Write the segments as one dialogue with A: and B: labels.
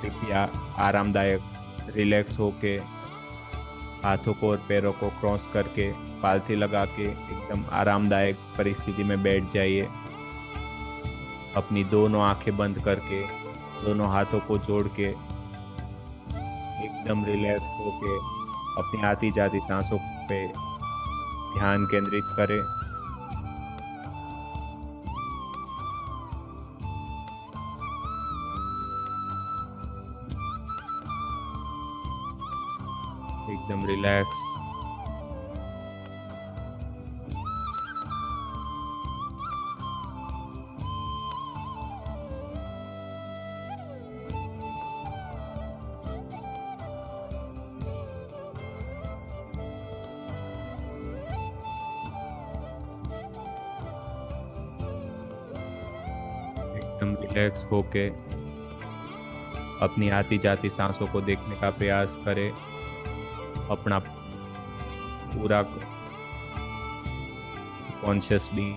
A: कृपया आरामदायक रिलैक्स होके हाथों को और पैरों को क्रॉस करके पालथी लगा के एकदम आरामदायक परिस्थिति में बैठ जाइए। अपनी दोनों आंखें बंद करके दोनों हाथों को जोड़ के एकदम रिलैक्स होके अपनी आती जाती सांसों पे ध्यान केंद्रित करें। एकदम रिलैक्स। एकदम रिलैक्स होके अपनी आती जाती सांसों को देखने का प्रयास करें। अपना पूरा कॉन्शियस भी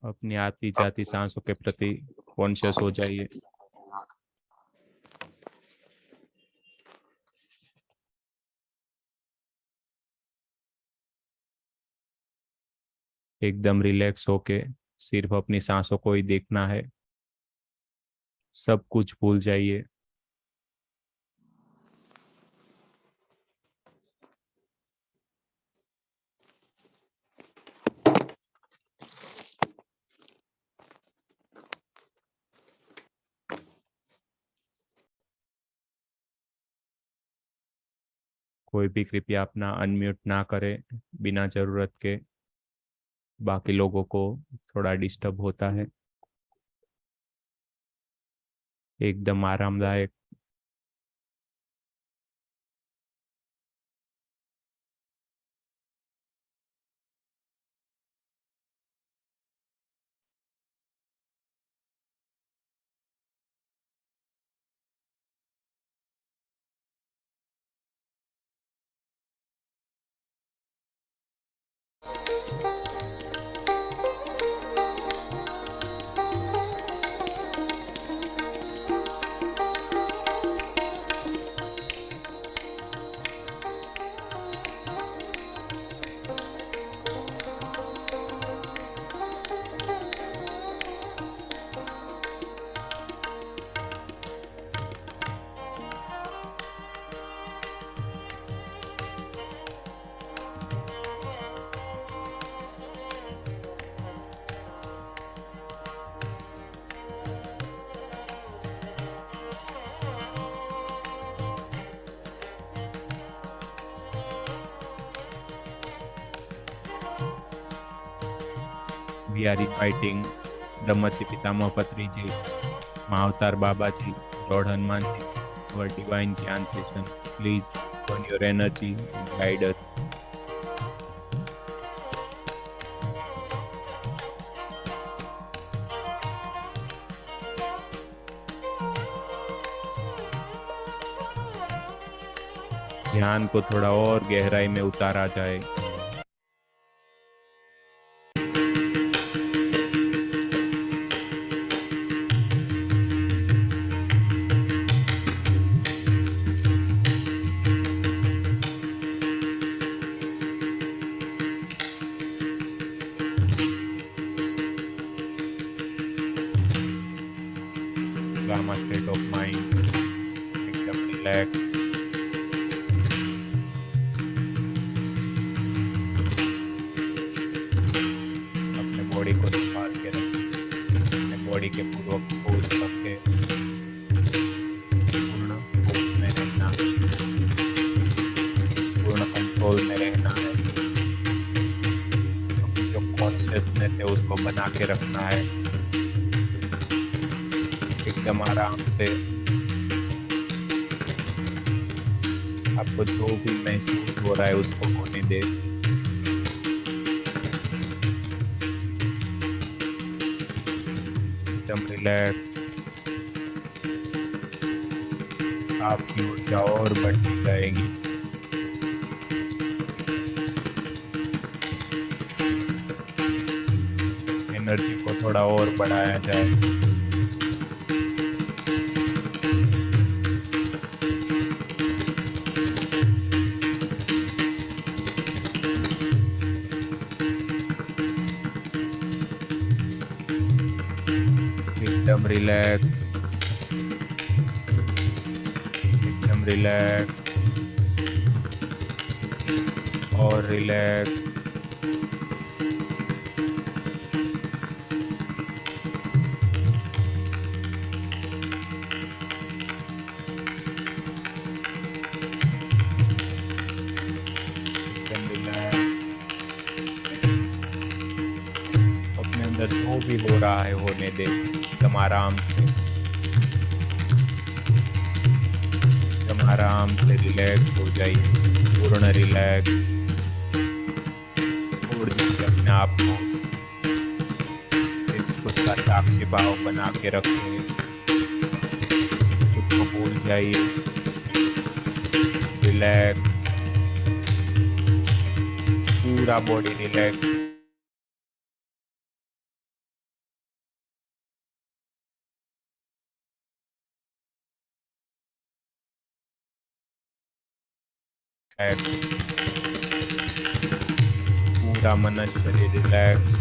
A: अपनी आती जाती सांसों के प्रति कॉन्शियस हो जाइए। एकदम रिलैक्स होके सिर्फ अपनी सांसों को ही देखना है। सब कुछ भूल जाइए। कोई भी कृपया अपना अनम्यूट ना करे बिना जरूरत के। बाकी लोगों को थोड़ा डिस्टर्ब होता है। एकदम आरामदायक। We are inviting Brahmashri Pitamah Patri ji, Mahavatar Baba ji, lord Hanuman ji, our divine Gyan session. Please turn your energy and guide us. ध्यान को थोड़ा और गहराई में उतारा जाए। गामा स्टेट ऑफ माइंड, एकदम रिलैक्स। अपने बॉडी को संभाल के रखें, अपने बॉडी के पूर्वक पोज रखे, पूर्ण होश में रहना, पूर्ण कंट्रोल में रहना है। जो कॉन्शियसनेस है उसको बना के रखना है, एकदम आराम से। आपको जो भी महसूस हो रहा है उसको होने दे। एकदम रिलैक्स। आपकी ऊर्जा और बढ़ती जाएगी। एनर्जी को थोड़ा और बढ़ाया जाए। एकदम रिलैक्स, एकदम रिलैक्स और रिलैक्स। एकदम रिलैक्स। अपने अंदर जो भी हो रहा है होने दे, एकदम आराम से, एकदम आराम से रिलैक्स हो जाइए, पूर्ण रिलैक्स। छोड़ दीजिए अपने आप को, एक खुद का साक्षी भाव बना के रखिए, खुद को भूल जाइए। रिलैक्स, पूरा बॉडी रिलैक्स। पूरा मन शरीर रिलैक्स।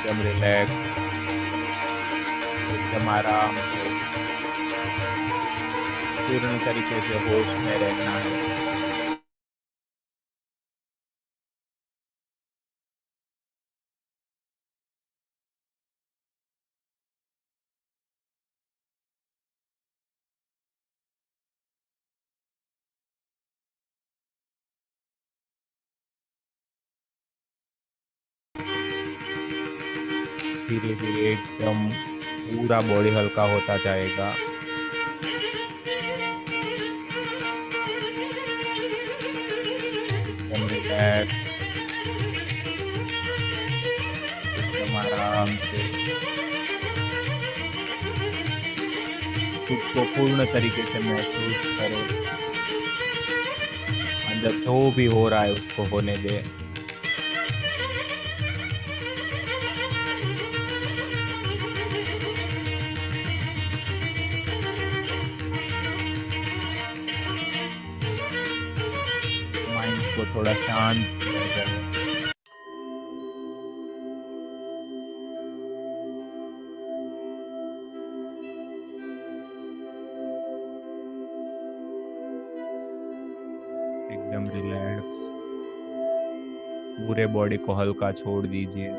A: एकदम रिलैक्स, एकदम आराम से पूर्ण तरीके से होश में रहना है। धीरे धीरे एकदम पूरा बॉडी हल्का होता जाएगा। एकदम रिलैक्स, एकदम आराम से खुद को पूर्ण तरीके से महसूस करो। अंदर जो भी हो रहा है उसको होने दे। माइंड को थोड़ा शांत किया जाए। एकदम रिलैक्स, पूरे बॉडी को हल्का छोड़ दीजिए।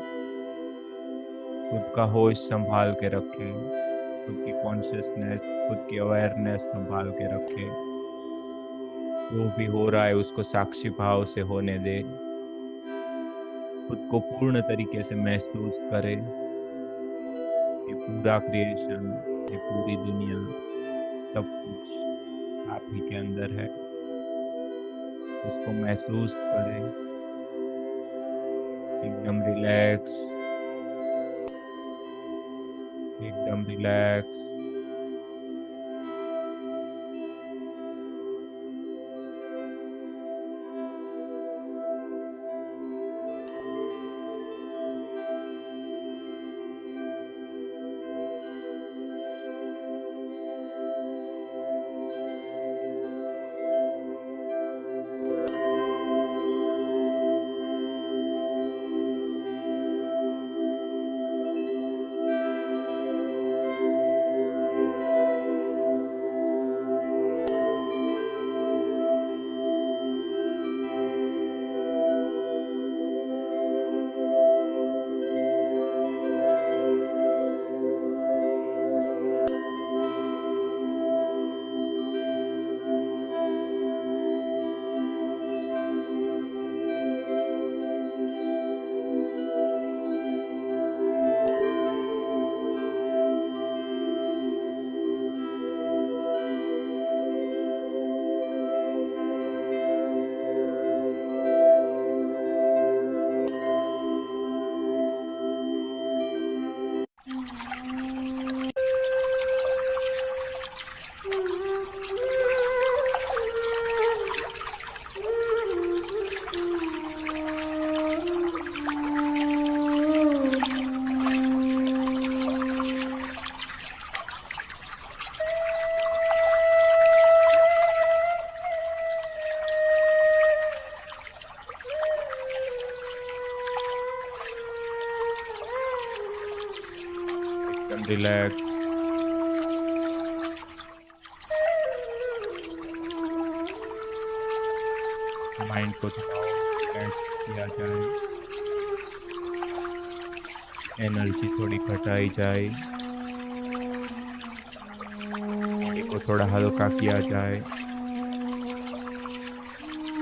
A: खुद का होश संभाल के रखें, खुद की कॉन्शियसनेस, खुद की अवेयरनेस संभाल के रखें। जो भी हो रहा है उसको साक्षी भाव से होने दे। खुद को पूर्ण तरीके से महसूस करें। ये पूरा क्रिएशन, ये पूरी दुनिया, सब कुछ आप ही के अंदर है। उसको महसूस करें। एकदम रिलैक्स, एकदम रिलैक्स। एकदम रिलैक्स। माइंड को थोड़ा रिलैक्स किया जाए, एनर्जी थोड़ी घटाई जाए, बॉडी को थोड़ा हल्का किया जाए।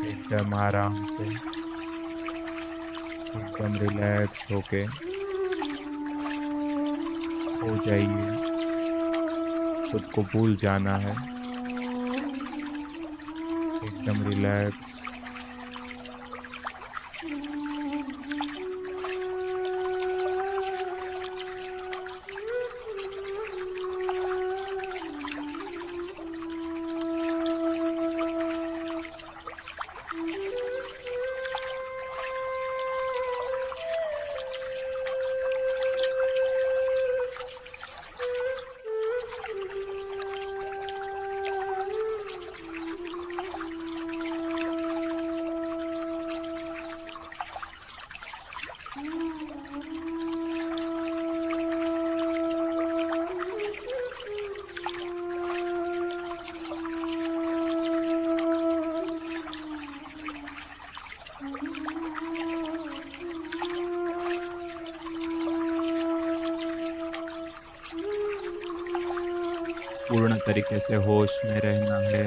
A: एकदम आराम से, एकदम रिलैक्स होके हो जाइए। खुद को भूल जाना है। एकदम रिलैक्स। पूर्ण तरीके से होश में रहना है,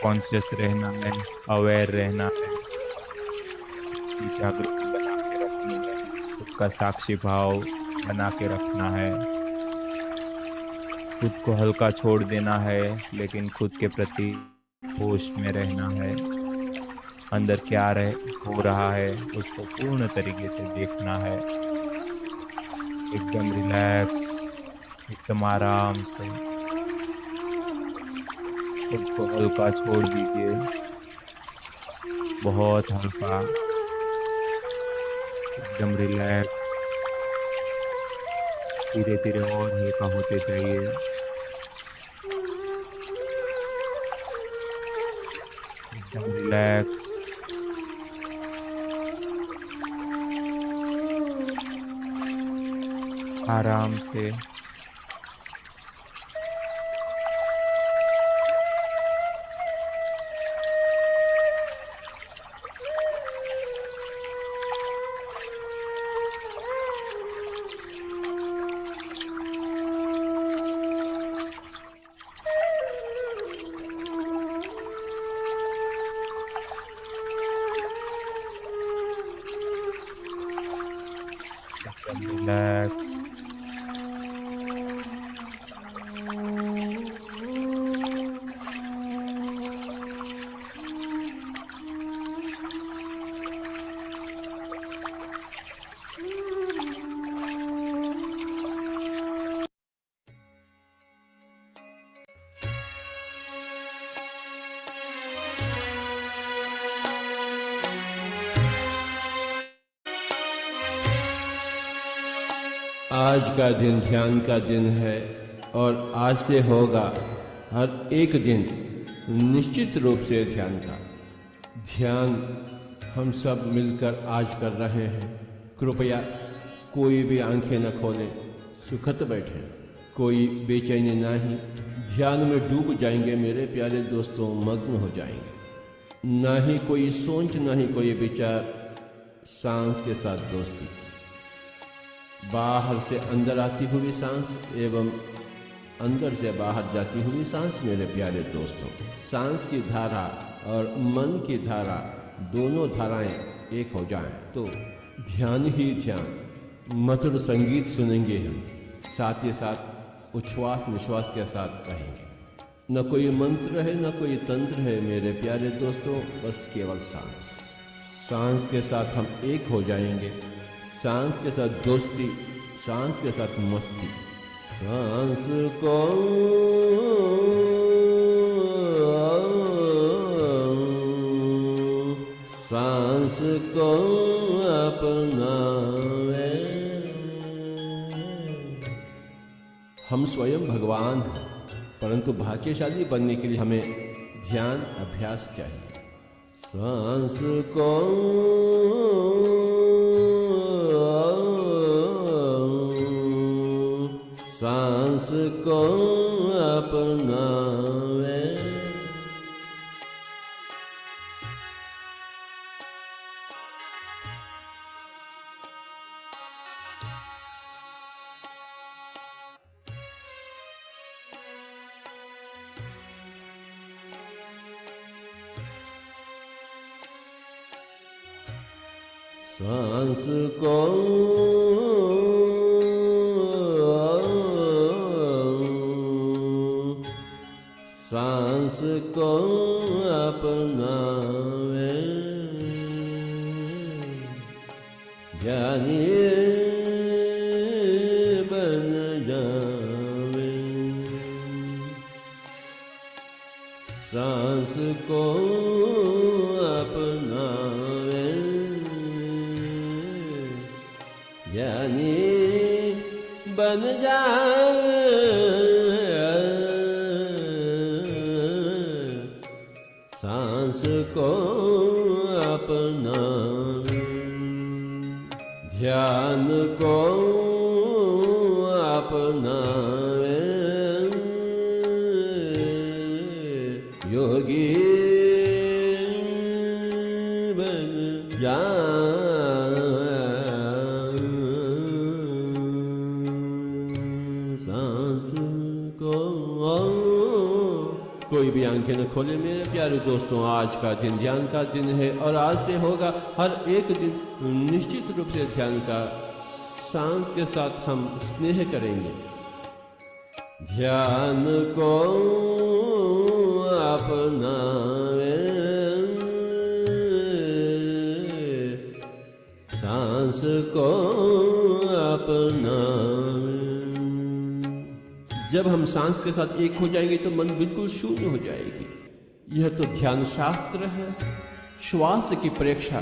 A: कॉन्शियस रहना है, अवेयर रहना है, की जागृति बना के रखनी है, खुद का साक्षी भाव बना के रखना है, खुद को हल्का छोड़ देना है, लेकिन खुद के प्रति होश में रहना है। अंदर क्या रह हो रहा है उसको पूर्ण तरीके से देखना है, एकदम रिलैक्स, एकदम आराम से। खुद को हल्का छोड़ दीजिए, बहुत हल्का, एकदम रिलैक्स। धीरे धीरे और हल्का होते जाइए, एकदम रिलैक्स। आराम से। एकदम रिलैक्स।
B: आज का दिन ध्यान का दिन है और आज से होगा हर एक दिन निश्चित रूप से ध्यान का। ध्यान हम सब मिलकर आज कर रहे हैं। कृपया कोई भी आंखें न खोलें, सुखत बैठे, कोई बेचैनी नहीं। ध्यान में डूब जाएंगे मेरे प्यारे दोस्तों, मग्न हो जाएंगे। ना ही कोई सोच, ना ही कोई विचार, सांस के साथ दोस्ती। बाहर से अंदर आती हुई सांस एवं अंदर से बाहर जाती हुई सांस मेरे प्यारे दोस्तों। सांस की धारा और मन की धारा, दोनों धाराएं एक हो जाएं तो ध्यान ही ध्यान। मधुर संगीत सुनेंगे हम, साथ ही साथ उच्छ्वास निश्वास के साथ रहेंगे। न कोई मंत्र है, न कोई तंत्र है मेरे प्यारे दोस्तों, बस केवल सांस। सांस के साथ हम एक हो जाएंगे। सांस के साथ दोस्ती, सांस के साथ मस्ती। सांस को सांस को अपनावे। हम स्वयं भगवान हैं, परंतु भाग्यशाली बनने के लिए हमें ध्यान अभ्यास चाहिए। सांस को सांस को अपनावे। सांस को सांस को अपनावे। ज्ञानी बन जावे। सांस को अपनावे। ज्ञानी बन जावे। सांस को अपनावे। ध्यान को अपनावे। योगी बन जावे। भी आंखें न खोले मेरे प्यारे दोस्तों, आज का दिन ध्यान का दिन है और आज से होगा हर एक दिन निश्चित रूप से ध्यान का। सांस के साथ हम स्नेह करेंगे। ध्यान को अपनावे, सांस को अपनावे। जब हम सांस के साथ एक हो जाएंगे तो मन बिल्कुल शून्य हो जाएगी। यह तो ध्यान शास्त्र है। श्वास की परीक्षा,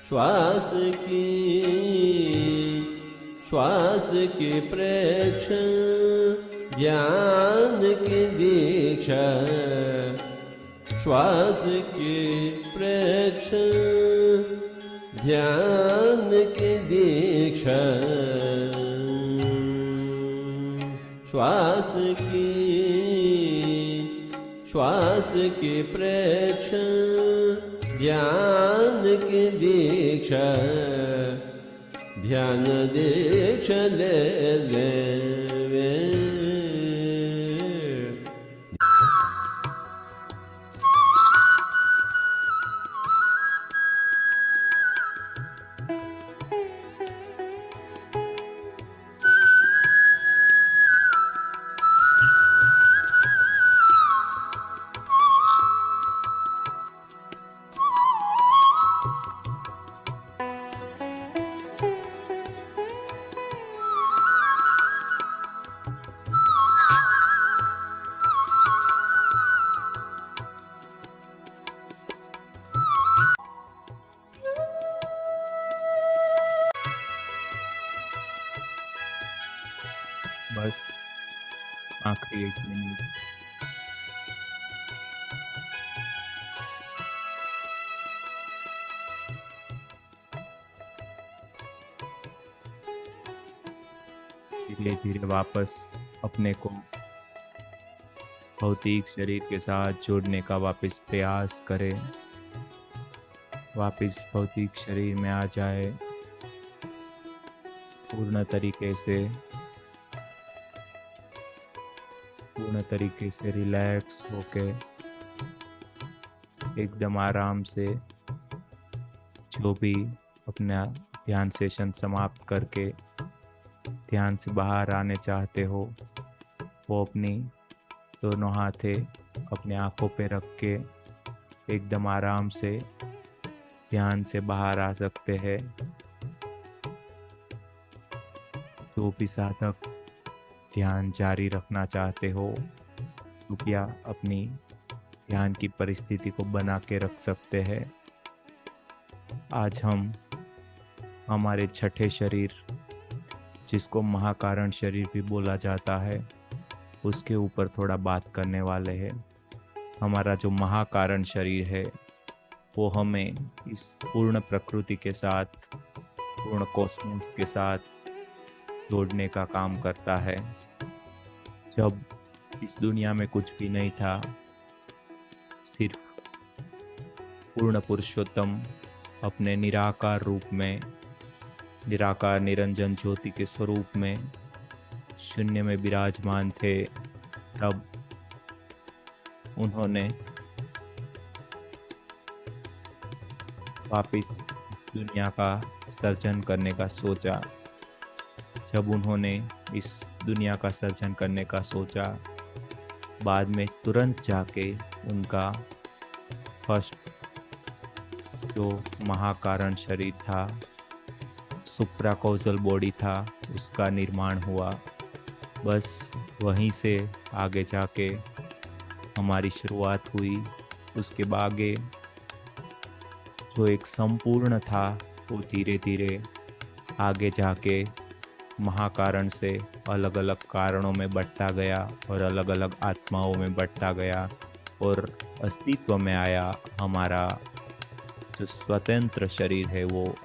B: श्वास की प्रेक्षा, ध्यान की दीक्षा। श्वास की प्रेक्षा, ध्यान की दीक्षा। श्वास की प्रेक्षा, ध्यान की दीक्षा। ध्यान दीक्षा ले लेवे।
A: बस आखिरी 1 मिनट। धीरे धीरे वापस अपने को भौतिक शरीर के साथ जोड़ने का वापस प्रयास करें। वापस भौतिक शरीर में आ जाए पूर्ण तरीके से रिलैक्स होके एकदम आराम से। जो भी अपना ध्यान सेशन समाप्त करके ध्यान से बाहर आने चाहते हो, वो अपनी दोनों हाथे अपने आँखों पे रख के एकदम आराम से ध्यान से बाहर आ सकते हैं। जो भी साधक ध्यान जारी रखना चाहते हो, कृपया अपनी ध्यान की परिस्थिति को बना के रख सकते हैं। आज हम हमारे छठे शरीर, जिसको महाकारण शरीर भी बोला जाता है, उसके ऊपर थोड़ा बात करने वाले हैं। हमारा जो महाकारण शरीर है वो हमें इस पूर्ण प्रकृति के साथ, पूर्ण कॉस्मोस के साथ जोड़ने का काम करता है। जब इस दुनिया में कुछ भी नहीं था, सिर्फ पूर्ण पुरुषोत्तम अपने निराकार रूप में, निराकार निरंजन ज्योति के स्वरूप में शून्य में विराजमान थे, तब उन्होंने वापिस दुनिया का सर्जन करने का सोचा। जब उन्होंने इस दुनिया का सर्जन करने का सोचा, बाद में तुरंत जाके उनका फर्स्ट जो महाकारण शरीर था, सुप्राकॉजल बॉडी था, उसका निर्माण हुआ। बस वहीं से आगे जाके हमारी शुरुआत हुई। उसके आगे जो एक संपूर्ण था, वो धीरे धीरे आगे जाके महाकारण से अलग अलग कारणों में बंटता गया और अलग अलग आत्माओं में बंटता गया और अस्तित्व में आया। हमारा जो स्वतंत्र शरीर है, वो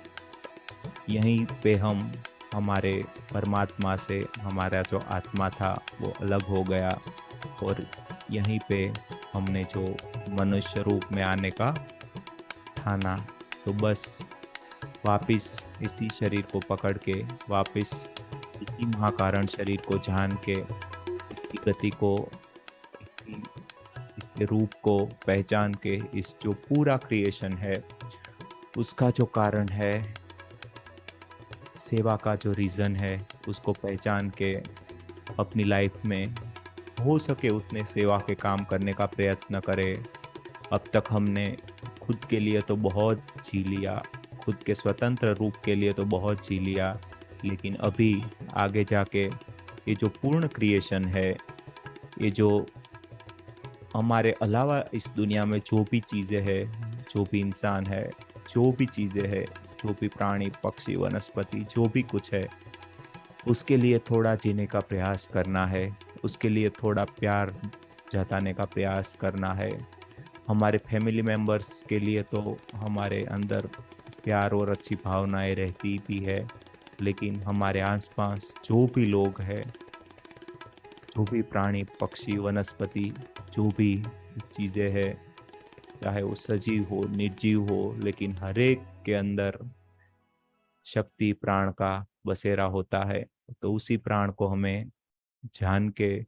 A: यहीं पे हम हमारे परमात्मा से, हमारा जो आत्मा था वो अलग हो गया और यहीं पे हमने जो मनुष्य रूप में आने का ठाना। तो बस वापिस इसी शरीर को पकड़ के, वापिस इसी महाकारण शरीर को जान के, इसकी गति को, इसकी ये रूप को पहचान के इस जो पूरा क्रिएशन है उसका जो कारण है, सेवा का जो रीज़न है, उसको पहचान के अपनी लाइफ में हो सके उतने सेवा के काम करने का प्रयत्न करें। अब तक हमने खुद के लिए तो बहुत जी लिया, खुद के स्वतंत्र रूप के लिए तो बहुत जी लिया, लेकिन अभी आगे जाके ये जो पूर्ण क्रिएशन है, ये जो हमारे अलावा इस दुनिया में जो भी चीज़ें हैं, जो भी इंसान है, जो भी चीज़ें हैं, जो भी प्राणी, पक्षी, वनस्पति, जो भी कुछ है, उसके लिए थोड़ा जीने का प्रयास करना है, उसके लिए थोड़ा प्यार जताने का प्रयास करना है। हमारे फैमिली मेंबर्स के लिए तो हमारे अंदर प्यार और अच्छी भावनाएं रहती भी है, लेकिन हमारे आसपास जो भी लोग हैं, जो भी प्राणी, पक्षी, वनस्पति, जो भी चीज़ें हैं, चाहे वो सजीव हो, निर्जीव हो, लेकिन हर एक के अंदर शक्ति प्राण का बसेरा होता है। तो उसी प्राण को हमें जान के,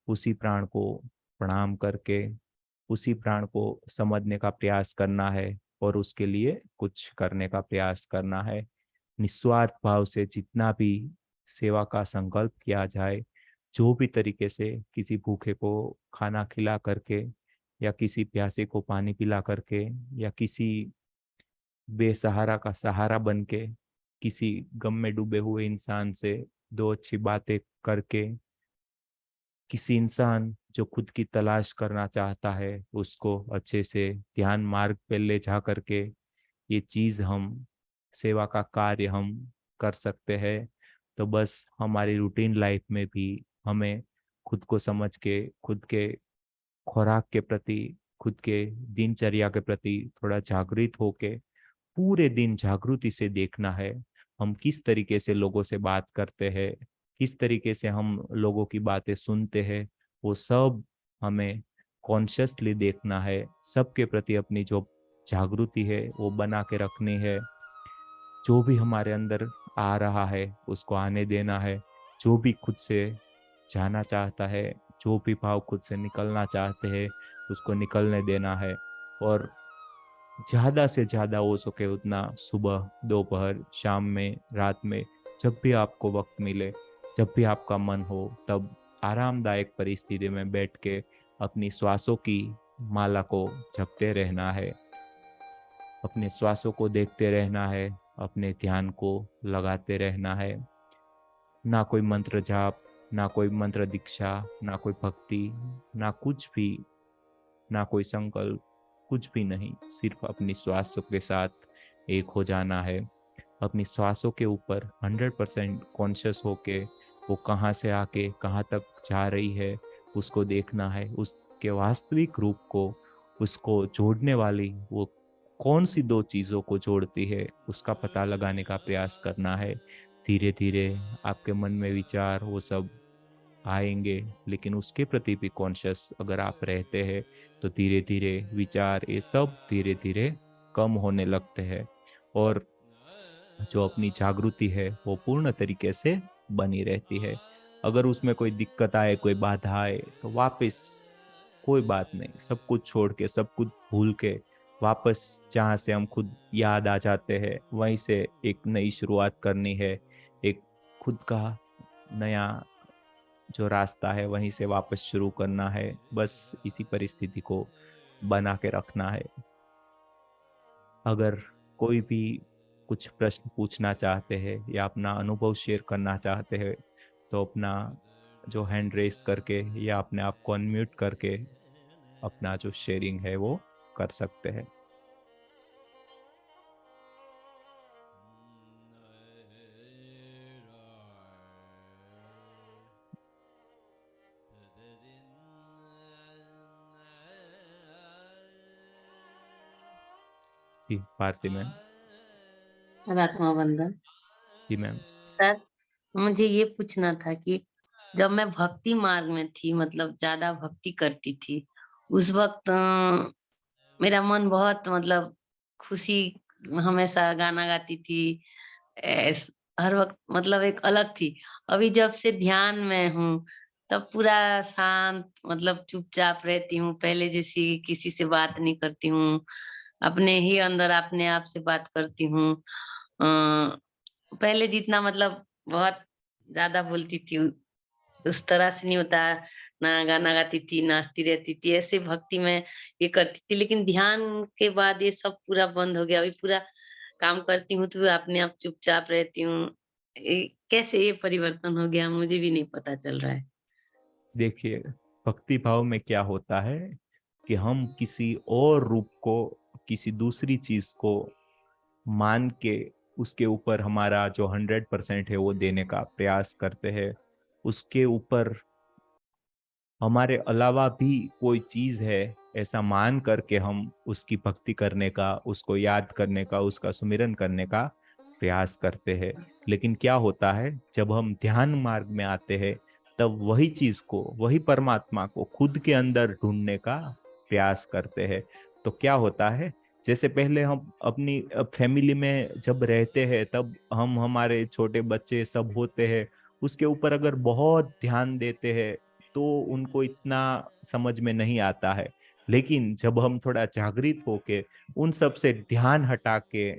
A: उसी प्राण को प्रणाम करके, उसी प्राण को समझने का प्रयास करना है और उसके लिए कुछ करने का प्रयास करना है। निस्वार्थ भाव से जितना भी सेवा का संकल्प किया जाए, जो भी तरीके से किसी भूखे को खाना खिला करके या किसी प्यासे को पानी पिला करके या किसी बेसहारा का सहारा बन के, किसी गम में डूबे हुए इंसान से दो अच्छी बातें करके, किसी इंसान जो खुद की तलाश करना चाहता है उसको अच्छे से ध्यान मार्ग पे ले जा करके ये चीज हम सेवा का कार्य हम कर सकते हैं। तो बस हमारी रूटीन लाइफ में भी हमें खुद को समझ के, खुद के खुराक के प्रति, खुद के दिनचर्या के प्रति थोड़ा जागृत होके पूरे दिन जागृति से देखना है। हम किस तरीके से लोगों से बात करते हैं, किस तरीके से हम लोगों की बातें सुनते हैं, वो सब हमें कॉन्शियसली देखना है। सबके प्रति अपनी जो जागृति है वो बना के रखनी है। जो भी हमारे अंदर आ रहा है उसको आने देना है। जो भी खुद से जाना चाहता है, जो भी भाव खुद से निकलना चाहते हैं उसको निकलने देना है। और ज़्यादा से ज़्यादा हो सके उतना सुबह, दोपहर, शाम में, रात में, जब भी आपको वक्त मिले, जब भी आपका मन हो, तब आरामदायक परिस्थिति में बैठ के अपनी श्वासों की माला को जपते रहना है, अपने श्वासों को देखते रहना है, अपने ध्यान को लगाते रहना है। ना कोई मंत्र जाप, ना कोई मंत्र दीक्षा, ना कोई भक्ति, ना कुछ भी, ना कोई संकल्प, कुछ भी नहीं। सिर्फ अपनी श्वासों के साथ एक हो जाना है। अपनी श्वासों के ऊपर 100% कॉन्शियस होके वो कहाँ से आके कहाँ तक जा रही है उसको देखना है। उसके वास्तविक रूप को, उसको जोड़ने वाली वो कौन सी दो चीज़ों को जोड़ती है उसका पता लगाने का प्रयास करना है। धीरे धीरे आपके मन में विचार वो सब आएंगे, लेकिन उसके प्रति भी कॉन्शियस अगर आप रहते हैं तो धीरे धीरे विचार ये सब धीरे धीरे कम होने लगते हैं और जो अपनी जागृति है वो पूर्ण तरीके से बनी रहती है। अगर उसमें कोई दिक्कत आए, कोई बाधा आए, तो वापस कोई बात नहीं, सब कुछ छोड़ के, सब कुछ भूल के वापस जहाँ से हम खुद याद आ जाते हैं वहीं से एक नई शुरुआत करनी है। एक खुद का नया जो रास्ता है वहीं से वापस शुरू करना है। बस इसी परिस्थिति को बना के रखना है। अगर कोई भी कुछ प्रश्न पूछना चाहते हैं या अपना अनुभव शेयर करना चाहते हैं तो अपना जो हैंड रेस करके या अपने आप को अनम्यूट करके अपना जो शेयरिंग है वो कर सकते हैं। जी भारती मैम।
C: राधमा बंधन।
A: जी मैम।
C: सर, मुझे ये पूछना था कि जब मैं भक्ति मार्ग में थी मतलब ज़्यादा भक्ति करती थी, उस वक़्त मेरा मन बहुत मतलब खुशी हमेशा गाना गाती थी। एस हर वक़्त मतलब एक अलग थी। अभी जब से ध्यान में हूँ, तब पूरा शांत मतलब चुपचाप रहती हूँ, पहले जैसी किसी से बात नहीं करती हूँ, अपने ही अंदर अपने आप से बात करती हूँ। पहले जितना मतलब बहुत ज़्यादा बोलती थी, उस तरह से नहीं होता, ना गाना गाती थी, नाचती रहती थी, ऐसे भक्ति में ये करती थी। लेकिन ध्यान के बाद ये सब पूरा बंद हो गया, अभी पूरा काम करती हूँ, तो अपने आप चुपचाप रहती हूँ। कैसे ये परिवर्तन हो गया मुझे भी नहीं पता चल रहा है।
A: देखिए, भक्ति भाव में क्या होता है कि हम किसी और रूप को, किसी दूसरी चीज को मान के उसके ऊपर हमारा जो 100% है वो देने का प्रयास करते हैं। उसके ऊपर हमारे अलावा भी कोई चीज है ऐसा मान करके हम उसकी भक्ति करने का, उसको याद करने का, उसका सुमिरन करने का प्रयास करते हैं। लेकिन क्या होता है, जब हम ध्यान मार्ग में आते हैं तब वही चीज को, वही परमात्मा को खुद के अंदर ढूंढने का प्रयास करते हैं। तो क्या होता है, जैसे पहले हम अपनी फैमिली में जब रहते हैं तब हम, हमारे छोटे बच्चे सब होते हैं, उसके ऊपर अगर बहुत ध्यान देते हैं तो उनको इतना समझ में नहीं आता है। लेकिन जब हम थोड़ा जागृत होके उन सब से ध्यान हटा के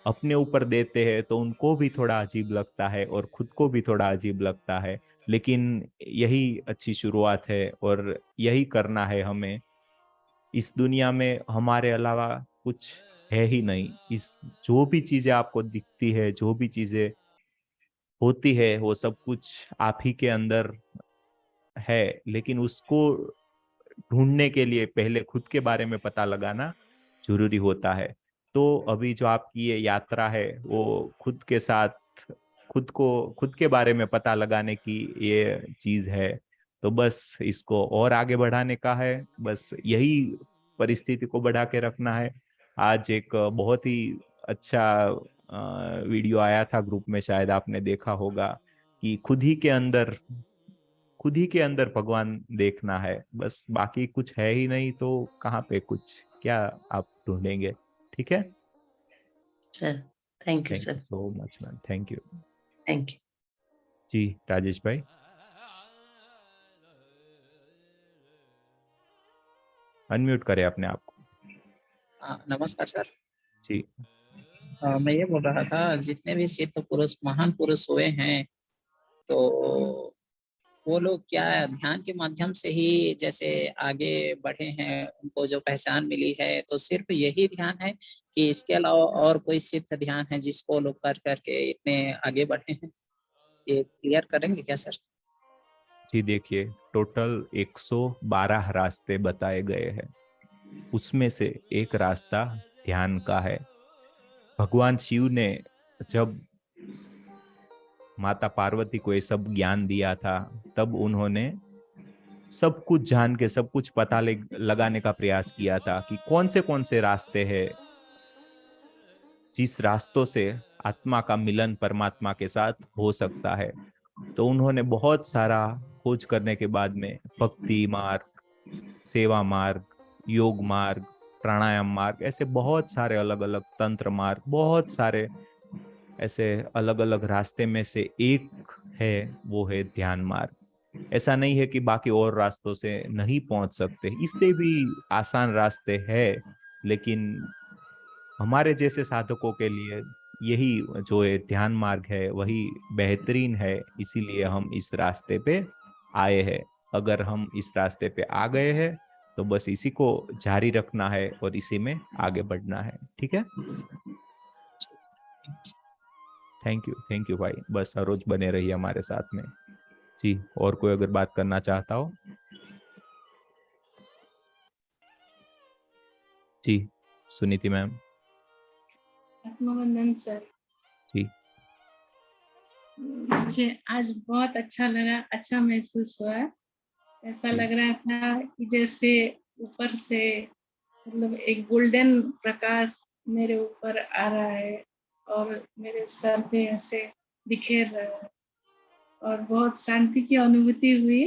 A: अपने ऊपर देते हैं तो उनको भी थोड़ा अजीब लगता है और खुद को भी थोड़ा अजीब लगता है। लेकिन यही अच्छी शुरुआत है और यही करना है हमें। इस दुनिया में हमारे अलावा कुछ है ही नहीं। इस जो भी चीजें आपको दिखती है, जो भी चीजें होती है, वो सब कुछ आप ही के अंदर है। लेकिन उसको ढूंढने के लिए पहले खुद के बारे में पता लगाना जरूरी होता है। तो अभी जो आपकी ये यात्रा है वो खुद के साथ, खुद को, खुद के बारे में पता लगाने की ये चीज है। तो बस इसको और आगे बढ़ाने का है, बस यही परिस्थिति को बढ़ा के रखना है। आज एक बहुत ही अच्छा वीडियो आया था ग्रुप में, शायद आपने देखा होगा, कि खुद ही के अंदर भगवान देखना है, बस बाकी कुछ है ही नहीं तो कहाँ पे कुछ क्या आप ढूंढेंगे। ठीक है।
C: Sir, thank you
A: thank you
C: sir,
A: so much ma'am, thank you.
C: Thank you.
A: जी राजेश भाई, अनम्यूट करें अपने आप को।
D: नमस्कार सर।
A: जी
D: मैं ये बोल रहा था, जितने भी सिद्ध पुरुष, महान पुरुष हुए हैं, तो वो लोग क्या ध्यान के माध्यम से ही जैसे आगे बढ़े हैं, उनको जो पहचान मिली है, तो सिर्फ यही ध्यान है कि इसके अलावा और कोई सिद्ध ध्यान है जिसको लोग कर करके इतने आगे बढ़े हैं? ये क्लियर करेंगे क्या सर?
A: जी, देखिए, टोटल 112 रास्ते बताए गए हैं, उसमें से एक रास्ता ध्यान का है। भगवान शिव ने जब माता पार्वती को ये सब ज्ञान दिया था तब उन्होंने सब कुछ जान के, सब कुछ पता लगाने का प्रयास किया था कि कौन से रास्ते हैं जिस रास्तों से आत्मा का मिलन परमात्मा के साथ हो सकता है। तो उन्होंने बहुत सारा खोज करने के बाद में भक्ति मार्ग, सेवा मार्ग, योग मार्ग, प्राणायाम मार्ग, ऐसे बहुत सारे अलग अलग तंत्र मार्ग, बहुत सारे ऐसे अलग अलग रास्ते में से एक है, वो है ध्यान मार्ग। ऐसा नहीं है कि बाकी और रास्तों से नहीं पहुंच सकते, इससे भी आसान रास्ते हैं। लेकिन हमारे जैसे साधकों के लिए यही जो है ध्यान मार्ग है वही बेहतरीन है, इसीलिए हम इस रास्ते पे आए हैं। अगर हम इस रास्ते पे आ गए हैं तो बस इसी को जारी रखना है और इसी में आगे बढ़ना है। ठीक है। थैंक यू भाई, बस हर रोज बने रहिए हमारे साथ में। जी, और कोई अगर बात करना चाहता हो। जी सुनीति मैम।
E: आत्मवंदन सर।
A: जी
E: मुझे आज बहुत अच्छा लगा, अच्छा महसूस हुआ। ऐसा
A: जी
E: लग रहा था कि जैसे ऊपर से मतलब एक गोल्डन प्रकाश मेरे ऊपर आ रहा है और मेरे सर पे ऐसे बिखेर रहा है और बहुत शांति की अनुभूति हुई।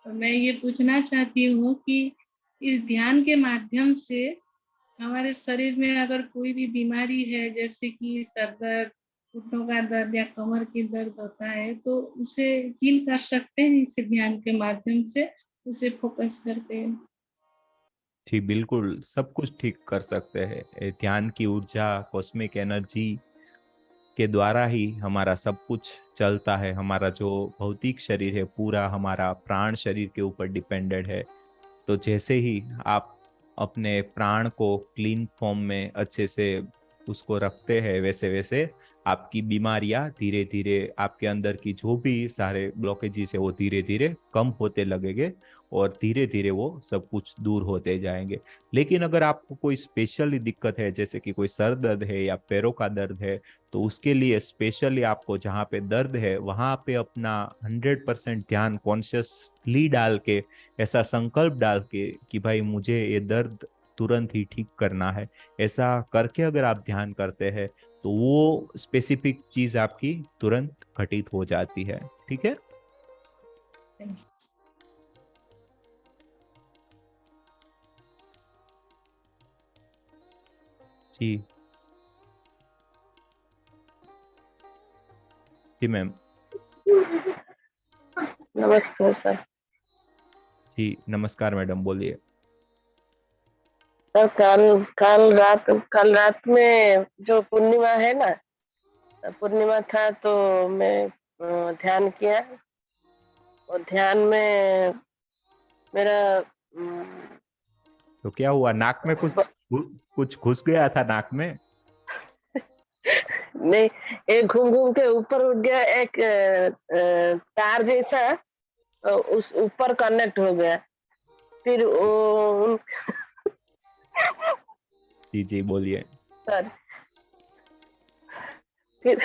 E: तो मैं ये पूछना चाहती हूँ कि इस ध्यान के माध्यम से हमारे शरीर में अगर कोई भी बीमारी है, जैसे कि सर दर्द, घुटनों का दर्द या कमर की दर्द होता है तो उसे हील कर सकते हैं इस ध्यान के माध्यम से, उसे फोकस करके।
A: जी बिल्कुल, सब कुछ ठीक कर सकते हैं। ध्यान की ऊर्जा, कॉस्मिक एनर्जी के द्वारा ही हमारा सब कुछ चलता है। हमारा जो भौतिक शरीर है पूरा हमारा प्राण शरीर के ऊपर डिपेंडेंट है। तो जैसे ही आप अपने प्राण को क्लीन फॉर्म में अच्छे से उसको रखते हैं, वैसे वैसे आपकी बीमारियां धीरे धीरे, आपके अंदर की जो भी सारे ब्लॉकेजेस है वो धीरे धीरे कम होते लगेंगे और धीरे धीरे वो सब कुछ दूर होते जाएंगे। लेकिन अगर आपको कोई स्पेशली दिक्कत है, जैसे कि कोई सर दर्द है या पैरों का दर्द है, तो उसके लिए स्पेशली आपको जहाँ पे दर्द है वहां पे अपना 100% ध्यान कॉन्शियसली डाल के, ऐसा संकल्प डाल के कि भाई मुझे ये दर्द तुरंत ही ठीक करना है, ऐसा करके अगर आप ध्यान करते हैं तो वो स्पेसिफिक चीज आपकी तुरंत घटित हो जाती है। ठीक है।
E: Thank you.
A: जी जी मैम।
F: नमस्कार सर।
A: जी नमस्कार मैडम, बोलिए।
F: सर कल रात में जो पूर्णिमा है ना, पूर्णिमा था तो मैं ध्यान किया और ध्यान में मेरा
A: तो क्या हुआ, नाक में कुछ घुस गया था नाक में?
F: नहीं, एक घूम घूम के ऊपर उठ गया, एक तार जैसा उस ऊपर कनेक्ट हो गया। फिर वो
A: जी जी बोलिए।
F: सर फिर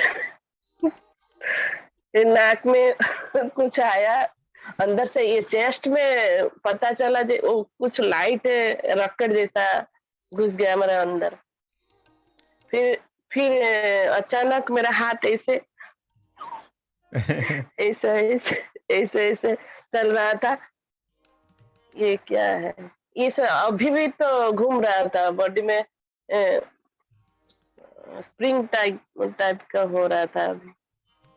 F: फिर नाक में कुछ आया अंदर से, ये चेस्ट में पता चला जो वो कुछ लाइट रॉकेट जैसा घुस गया मेरे अंदर। फिर अचानक मेरा हाथ ऐसे ऐसे ऐसे ऐसे ऐसे चल रहा था। ये क्या है, ये सब अभी भी तो घूम रहा था बॉडी में, स्प्रिंग टाइप टाइप का हो रहा था अभी।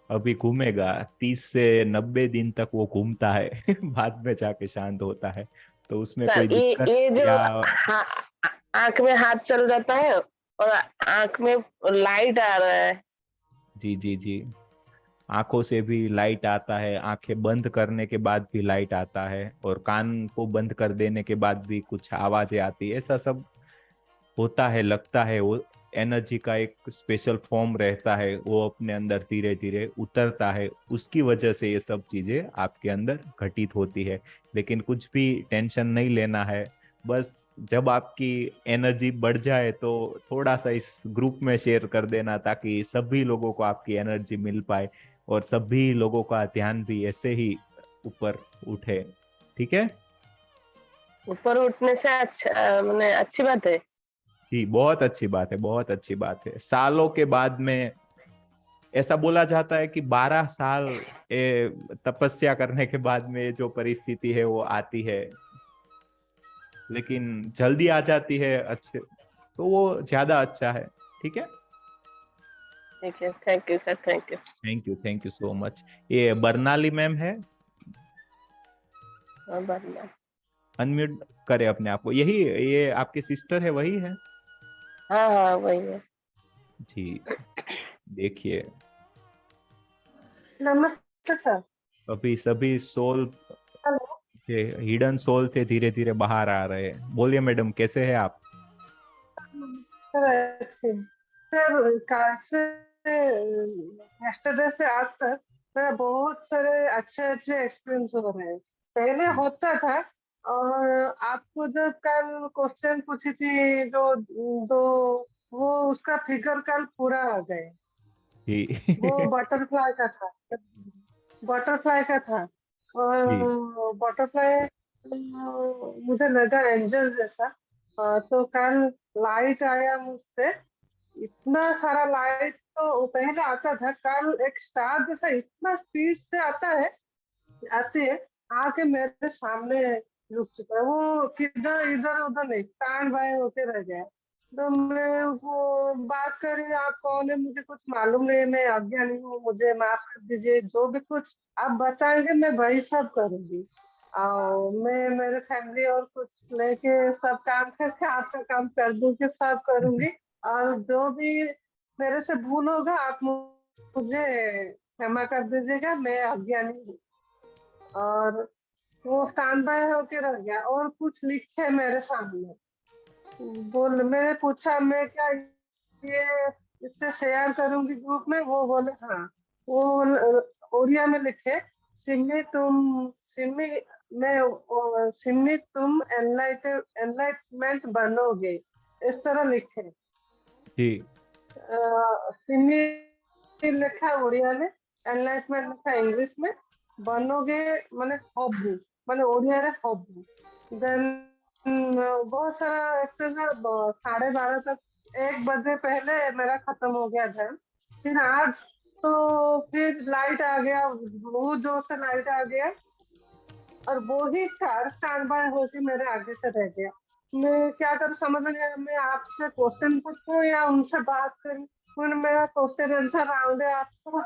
A: अभी घूमेगा, 30 से 90 दिन तक वो घूमता है बाद में जाके शांत होता है। तो उसमें कोई
F: सर
A: दिक्कत
F: ये जो
A: या?
F: आंख में हाथ चल जाता है और आंख में लाइट आ रहा है।
A: जी जी जी, आंखों से भी लाइट आता है, आंखें बंद करने के बाद भी लाइट आता है, और कान को बंद कर देने के बाद भी कुछ आवाजें आती है, ऐसा सब होता है। लगता है वो एनर्जी का एक स्पेशल फॉर्म रहता है, वो अपने अंदर धीरे धीरे उतरता है, उसकी वजह से ये सब चीजें आपके अंदर घटित होती है। लेकिन कुछ भी टेंशन नहीं लेना है। बस जब आपकी एनर्जी बढ़ जाए तो थोड़ा सा इस ग्रुप में शेयर कर देना, ताकि सभी लोगों को आपकी एनर्जी मिल पाए और सभी लोगों का ध्यान भी ऐसे ही ऊपर उठे। ठीक है।
F: ऊपर उठने से अच्छा, मैंने अच्छी बात है।
A: जी बहुत अच्छी बात है, बहुत अच्छी बात है। सालों के बाद में ऐसा बोला जाता है कि 12 साल तपस्या करने के बाद में जो परिस्थिति है वो आती है, लेकिन जल्दी आ जाती है अच्छे, तो वो ज्यादा अच्छा है। ठीक है।
F: ठीक है, thank you sir, thank you.
A: Thank you so much. ये बरनाली मैम है,
F: बढ़िया।
A: अनम्यूट करे अपने आप को। यही ये आपकी सिस्टर है, वही है?
F: हाँ हाँ वही है।
A: जी देखिए,
F: नमस्ते सर।
A: अभी सभी सोल
F: हेलो
A: थे, हिडन सोल थे, धीरे धीरे बाहर आ रहे हैं। बोलिए मैडम, कैसे हैं आप?
G: सर, अच्छे सर। कैसे यस्टरडे से आज तक मेरा बहुत सारे अच्छे अच्छे एक्सपीरियंस हो रहे हैं। पहले होता था, और आपको जो कल क्वेश्चन पूछी थी जो दो, वो उसका फिगर कल पूरा आ गए।
A: जी
G: वो बटरफ्लाई का था, बटरफ्लाई का था।
A: जी
G: और बटरफ्लाई मुझे लगा एंजल जैसा। तो कल लाइट आया मुझसे, इतना सारा लाइट तो पहले आता था, कल एक स्टार जैसा इतना स्पीड से आता है, आते हैं, आके मेरे सामने रुक चुका है। वो किधर इधर उधर नहीं, स्टैंड बाय होके रह गया। तो मैं वो बात करी, आप कौन है मुझे कुछ मालूम नहीं है, मैं अज्ञानी हूँ, मुझे माफ कर दीजिए, जो भी कुछ आप बताएंगे मैं वही सब करूंगी। और मैं मेरे फैमिली और कुछ लेके सब काम करके आपका काम कर दूंगी, सब करूंगी। और जो भी मेरे से भूल होगा आप मुझे क्षमा कर दीजिएगा, मैं अज्ञानी हूँ। और वो स्टैंड बाय होके रह गया और कुछ लिखे मेरे सामने। बोल, मैंने पूछा मैं क्या ये इससे शेयर करूंगी ग्रुप में, वो बोले हाँ। वो उड़िया में लिखे, सिमी तुम सिमी मैं सिमी तुम एनलाइटमेंट बनोगे, इस तरह लिखे।
A: जी
G: सिमी लिखा उड़िया में, एनलाइटमेंट लिखा इंग्लिश में, बनोगे माने हबू, माने उड़िया रे हबू। देन बहुत सारा एक्सप्रेस, 12:30 तक, 1 बजे पहले मेरा खत्म हो गया था। फिर आज तो फिर लाइट आ गया, बहुत जोर से लाइट आ गया, और वो ही कार स्टैंड बाय होके मेरे आगे से रह गया। मैं क्या करूं समझ में नहीं आया, मैं आपसे क्वेश्चन पूछूं या उनसे बात करूं। फिर मेरा क्वेश्चन आंसर राउंड है, आपको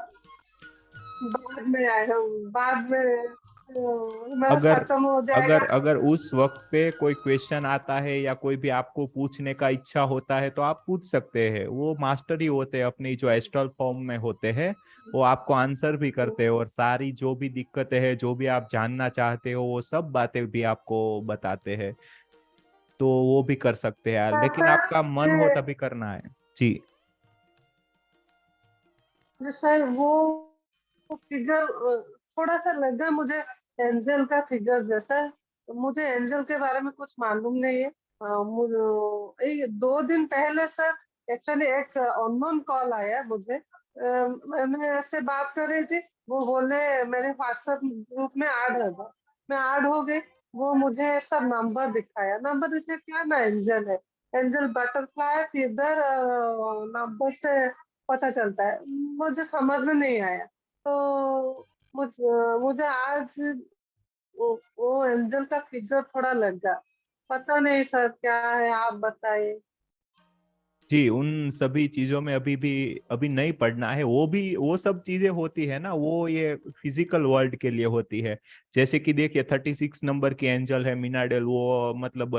G: बाद में आया हूँ, बाद में मेरा
A: अगर
G: खत्म हो
A: अगर
G: जाएगा।
A: अगर उस वक्त पे कोई क्वेश्चन आता है या कोई भी आपको पूछने का इच्छा होता है तो आप पूछ सकते हैं। वो मास्टर ही होते हैं अपनी जो एस्ट्रल फॉर्म में होते हैं, वो आपको आंसर भी करते हैं और सारी जो भी दिक्कतें हैं, जो भी आप जानना चाहते हो, वो सब बातें भी आपको बताते हैं। तो वो भी कर सकते हैं यार, लेकिन
G: ऐसा
A: आपका मन हो
G: कि
A: तभी करना है। जी
G: जैसे वो फिगर थोड़ा सा लगा मुझे एंजल का फिगर जैसा। मुझे एंजल के बारे में कुछ मालूम नहीं है। मुझे 2 दिन पहले सर एक्चुअली एक अननोन कॉल आया मुझे। मैंने ऐसे बात कर रही थी, वो बोले मेरे व्हाट्सएप ग्रुप में ऐड होगा, मैं ऐड हो गई। वो मुझे सब नंबर दिखाया, नंबर दिखे क्या ना एंजल है, एंजल बटरफ्लाई फिगर नंबर से पता चलता है। मुझे समझ में नहीं आया। तो मुझे आज वो एंजल का फिगर थोड़ा लगा। पता नहीं सर क्या है, आप बताइए।
A: जी, उन सभी चीजों में अभी नहीं पढ़ना है। वो भी वो सब चीजें होती है ना, वो ये फिजिकल वर्ल्ड के लिए होती है। जैसे कि देखिए 36 नंबर की एंजल है मीनाडेल, वो मतलब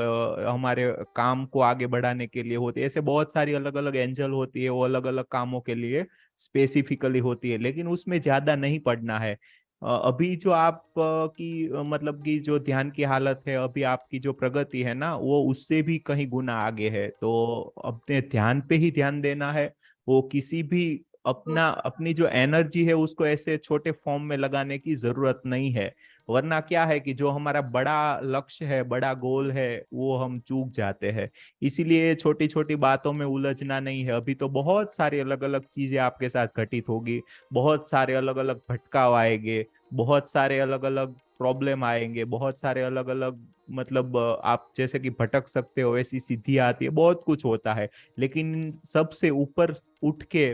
A: हमारे काम को आगे बढ़ाने के लिए होती है। ऐसे बहुत सारी अलग अलग एंजल होती है, वो अलग अलग कामों के लिए स्पेसिफिकली होती है, लेकिन उसमें ज्यादा नहीं पढ़ना है। अभी जो आप की मतलब कि जो ध्यान की हालत है, अभी आपकी जो प्रगति है ना, वो उससे भी कहीं गुना आगे है। तो अपने ध्यान पे ही ध्यान देना है। वो किसी भी अपनी जो एनर्जी है उसको ऐसे छोटे फॉर्म में लगाने की जरूरत नहीं है। वरना क्या है कि जो हमारा बड़ा लक्ष्य है, बड़ा गोल है, वो हम चूक जाते हैं। इसीलिए छोटी छोटी बातों में उलझना नहीं है। अभी तो बहुत सारी अलग अलग चीजें आपके साथ घटित होगी, बहुत सारे अलग अलग भटकाव आएंगे, बहुत सारे अलग अलग प्रॉब्लम आएंगे, बहुत सारे अलग अलग मतलब आप जैसे कि भटक सकते हो वैसी सिद्धि आती है, बहुत कुछ होता है। लेकिन इन सबसे ऊपर उठ के,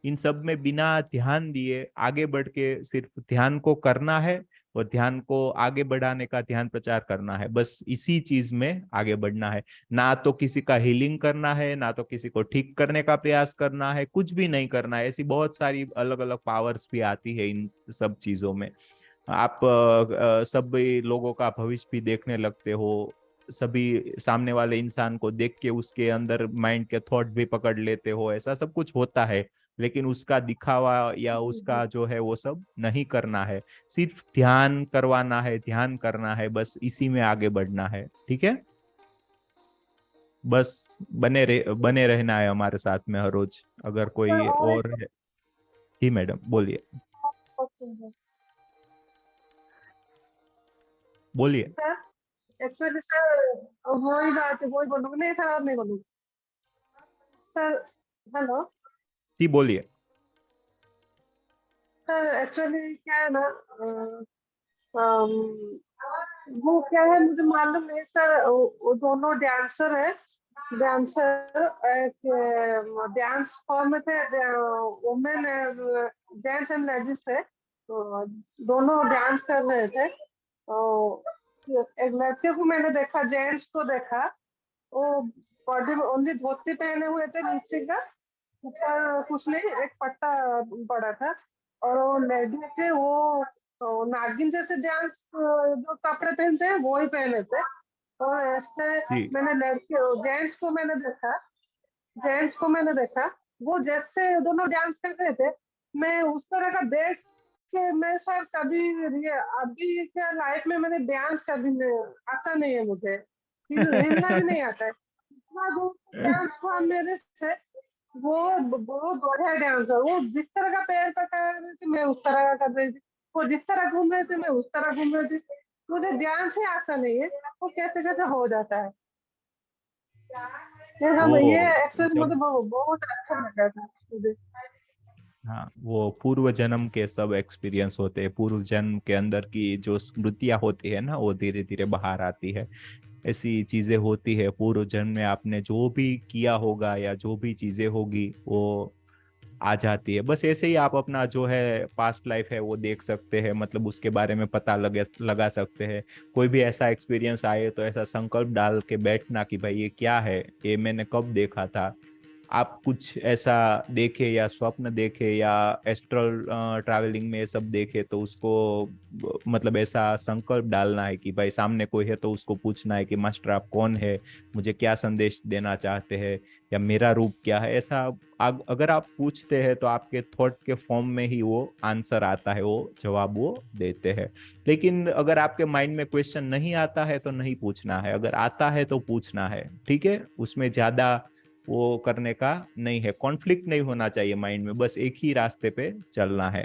A: इन सब में बिना ध्यान दिए आगे बढ़ के सिर्फ ध्यान को करना है और ध्यान को आगे बढ़ाने का ध्यान प्रचार करना है। बस इसी चीज में आगे बढ़ना है। ना तो किसी का हीलिंग करना है, ना तो किसी को ठीक करने का प्रयास करना है, कुछ भी नहीं करना है। ऐसी बहुत सारी अलग अलग पावर्स भी आती है इन सब चीजों में। आप सभी लोगों का भविष्य भी देखने लगते हो, सभी सामने वाले इंसान को देख के उसके अंदर माइंड के थॉट भी पकड़ लेते हो, ऐसा सब कुछ होता है। लेकिन उसका दिखावा या उसका जो है वो सब नहीं करना है। सिर्फ ध्यान करवाना है, ध्यान करना है, बस इसी में आगे बढ़ना है। ठीक है, बस बने रहना है हमारे साथ में हर रोज। अगर
G: सर
A: कोई
G: और
A: और है। जी मैडम बोलिए,
G: एक
A: बोलिए।
G: सर, एक्चुअली सर वही बात है, वही बोलूंगी, नहीं सर आप नहीं बोलूंगी सर। हेलो
A: जी बोलिए।
G: सर, एक्चुअली क्या है ना, अम, वो क्या है मुझे मालूम नहीं सर। वो दोनों डांसर है, डांसर एक डांस फॉर्म में थे, वुमेन जेंट्स एंड लेडीज थे, तो दोनों डांस कर रहे थे। तो एक लड़के को मैंने देखा, जेंट्स को देखा, वो बॉडी में ओनली धोती पहने हुए थे नीचे का, ऊपर कुछ नहीं, एक पट्टा पड़ा था। और वो लेडी थे, वो नागिन जैसे डांस जो कपड़े पहनते हैं वो ही पहने थे। और ऐसे
A: जी
G: मैंने लड़के जेंट्स को मैंने देखा, वो जैसे दोनों डांस कर रहे थे, मैं उस तरह का देख के मैं सर कभी अभी क्या लाइफ में मैंने डांस कभी नहीं, आता नहीं है मुझे, हिलना भी नहीं आता है। इतना दूर डांस हुआ मेरे से, वो बढ़िया डांसर, वो जिस तरह का पैर पका रहे थे मैं उस तरह का कर रही थी, वो जिस तरह घूम रहे थे मैं उस तरह घूम रही थी। मुझे डांस ही आता नहीं है, वो कैसे कैसे हो जाता है। ये हम
A: वो
G: ये एक्सपीरियंस मुझे
A: जब
G: बहुत अच्छा लगा था मुझे।
A: हाँ, वो पूर्व जन्म के सब एक्सपीरियंस होते हैं, पूर्व जन्म के अंदर की जो स्मृतियां होती है ना, वो धीरे धीरे बाहर आती है। ऐसी चीजें होती है, पूर्व जन्म में आपने जो भी किया होगा या जो भी चीजें होगी वो आ जाती है। बस ऐसे ही आप अपना जो है पास्ट लाइफ है वो देख सकते हैं, मतलब उसके बारे में पता लगा सकते हैं। कोई भी ऐसा एक्सपीरियंस आए तो ऐसा संकल्प डाल के बैठना कि भाई ये क्या है, ये मैंने कब देखा था। आप कुछ ऐसा देखे या स्वप्न देखे या एस्ट्रल ट्रैवलिंग में ये सब देखे तो उसको मतलब ऐसा संकल्प डालना है कि भाई सामने कोई है तो उसको पूछना है कि मास्टर आप कौन है, मुझे क्या संदेश देना चाहते हैं, या मेरा रूप क्या है। ऐसा अगर आप पूछते हैं तो आपके थॉट के फॉर्म में ही वो आंसर आता है, वो जवाब वो देते हैं। लेकिन अगर आपके माइंड में क्वेश्चन नहीं आता है तो नहीं पूछना है, अगर आता है तो पूछना है, ठीक है। उसमें ज्यादा वो करने का नहीं है, कॉन्फ्लिक्ट नहीं होना चाहिए माइंड में, बस एक ही रास्ते पे चलना है,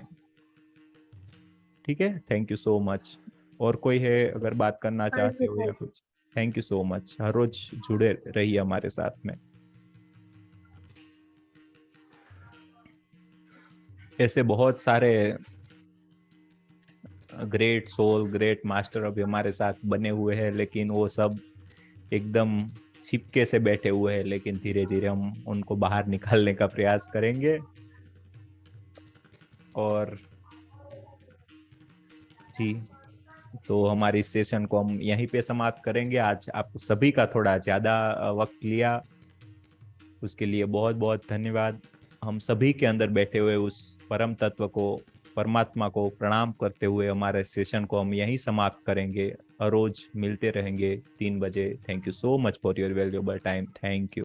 A: ठीक है। Thank you so much. और कोई है अगर बात करना
G: थैंक
A: चाहते
G: यू
A: हो या
G: सर।
A: कुछ? थैंक यू सो मच, हर रोज जुड़े रहिए हमारे साथ में। ऐसे बहुत सारे ग्रेट सोल, ग्रेट मास्टर अभी हमारे साथ बने हुए हैं, लेकिन वो सब एकदम छिपके से बैठे हुए हैं, लेकिन धीरे धीरे हम उनको बाहर निकालने का प्रयास करेंगे। और जी, तो हमारी इस सेशन को हम यहीं पे समाप्त करेंगे। आज आप सभी का थोड़ा ज्यादा वक्त लिया, उसके लिए बहुत बहुत धन्यवाद। हम सभी के अंदर बैठे हुए उस परम तत्व को, परमात्मा को प्रणाम करते हुए हमारे सेशन को हम यहीं समाप्त करेंगे। हर रोज मिलते रहेंगे 3 बजे। Thank you so much for your valuable time. Thank you.